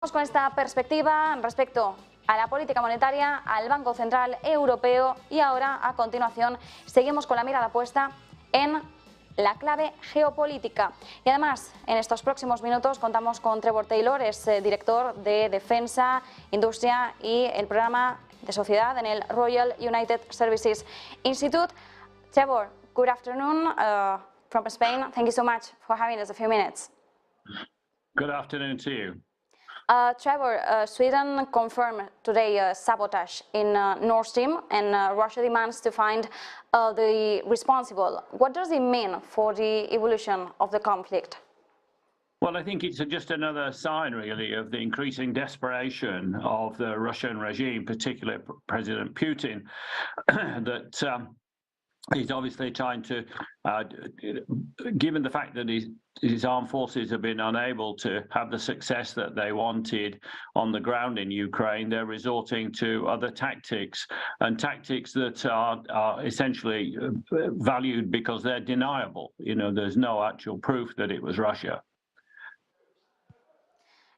Con esta perspectiva respecto a la política monetaria, al Banco Central Europeo y ahora, a continuación, seguimos con la mirada puesta en la clave geopolítica. Y además, en estos próximos minutos contamos con Trevor Taylor, es director de Defensa, Industria y el programa de Sociedad en el Royal United Services Institute. Trevor, good afternoon from Spain. Thank you so much for having us a few minutes. Good afternoon to you. Trevor, Sweden confirmed today sabotage in Nord Stream, and Russia demands to find the responsible. What does it mean for the evolution of the conflict? Well, I think it's just another sign, really, of the increasing desperation of the Russian regime, particularly President Putin, that he's obviously trying to, given the fact that his armed forces have been unable to have the success that they wanted on the ground in Ukraine, they're resorting to other tactics, and tactics that are essentially valued because they're deniable. You know, there's no actual proof that it was Russia.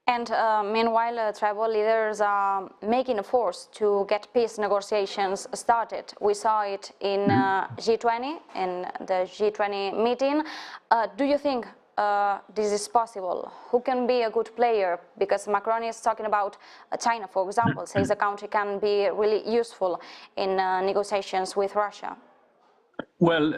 And meanwhile, tribal leaders are making a force to get peace negotiations started. We saw it in G20, in the G20 meeting. Do you think this is possible? Who can be a good player? Because Macron is talking about China, for example, says the country can be really useful in negotiations with Russia. Well,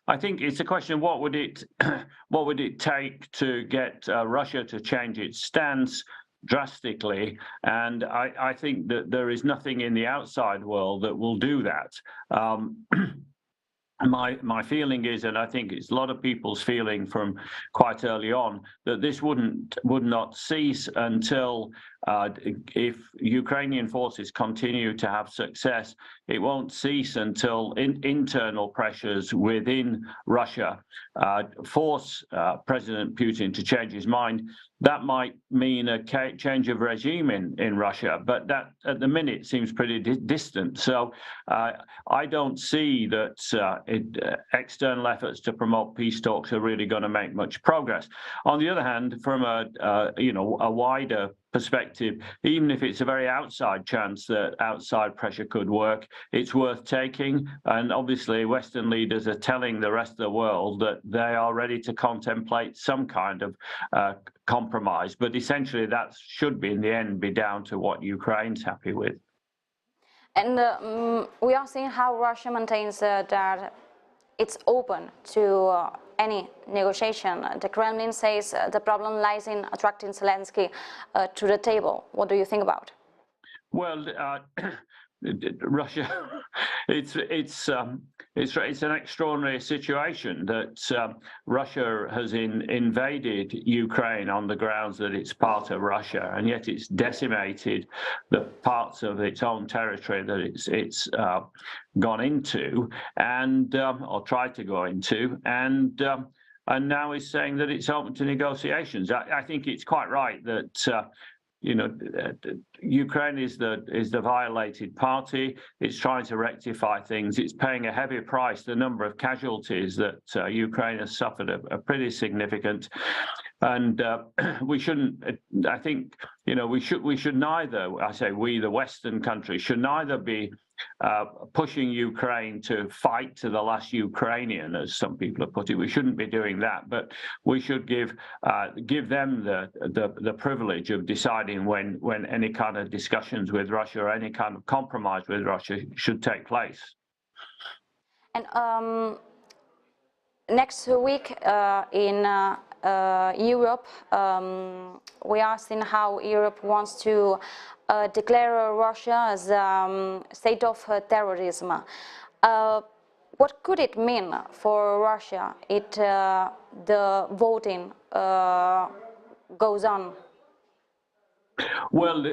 I think it's a question: what would it take to get Russia to change its stance drastically? And I think that there is nothing in the outside world that will do that. My feeling is, and I think it's a lot of people's feeling from quite early on, that this would not cease until, if Ukrainian forces continue to have success, it won't cease until internal pressures within Russia force President Putin to change his mind. That might mean a change of regime in Russia, but that at the minute seems pretty distant. So I don't see that external efforts to promote peace talks are really going to make much progress. On the other hand, from a wider perspective, even if it's a very outside chance that outside pressure could work, it's worth taking. And obviously Western leaders are telling the rest of the world that they are ready to contemplate some kind of compromise. But essentially that should be, in the end, be down to what Ukraine's happy with. And we are seeing how Russia maintains that it's open to any negotiation. The Kremlin says the problem lies in attracting Zelensky to the table. What do you think about? Well, Russia, it's an extraordinary situation that Russia has invaded Ukraine on the grounds that it's part of Russia, and yet it's decimated the parts of its own territory that it's gone into, and or tried to go into, and now is saying that it's open to negotiations. I think it's quite right that. Ukraine is the violated party. It's trying to rectify things. It's paying a heavy price. The number of casualties that Ukraine has suffered are pretty significant, and we shouldn't. I think we should neither. I say we, the Western countries, should neither be pushing Ukraine to fight to the last Ukrainian, as some people have put it. We shouldn't be doing that, but we should give them the privilege of deciding when any kind of discussions with Russia or any kind of compromise with Russia should take place. And next week in Europe, we are seeing how Europe wants to declare Russia as a state of terrorism. What could it mean for Russia if the voting goes on? Well,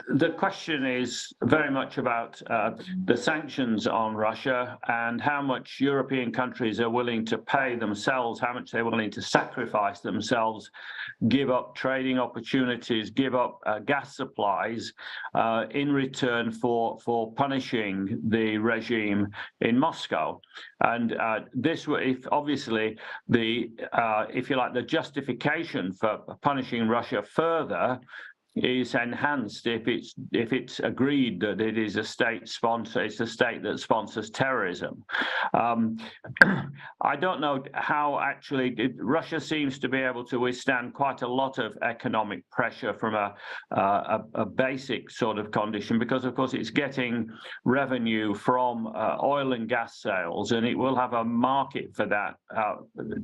the question is very much about the sanctions on Russia and how much European countries are willing to pay themselves, how much they're willing to sacrifice themselves, give up trading opportunities, give up gas supplies in return for punishing the regime in Moscow. And this, if obviously if you like, the justification for punishing Russia further is enhanced if it's agreed that it is a state sponsor, it's a state that sponsors terrorism. I don't know how actually Russia seems to be able to withstand quite a lot of economic pressure from a basic sort of condition, because of course it's getting revenue from oil and gas sales, and it will have a market for that,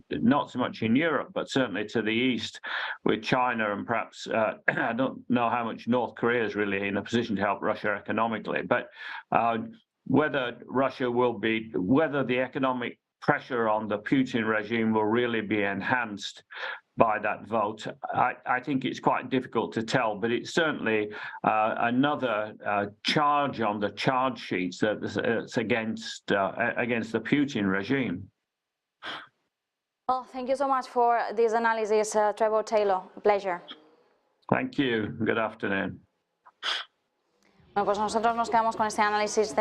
not so much in Europe, but certainly to the east with China and perhaps I don't know how much North Korea is really in a position to help Russia economically, but whether the economic pressure on the Putin regime will really be enhanced by that vote, I think it's quite difficult to tell, but it's certainly another charge on the charge sheets that's against the Putin regime. Well, thank you so much for this analysis, Trevor Taylor. A pleasure. Thank you. Good afternoon. Bueno, pues nosotros nos quedamos con este análisis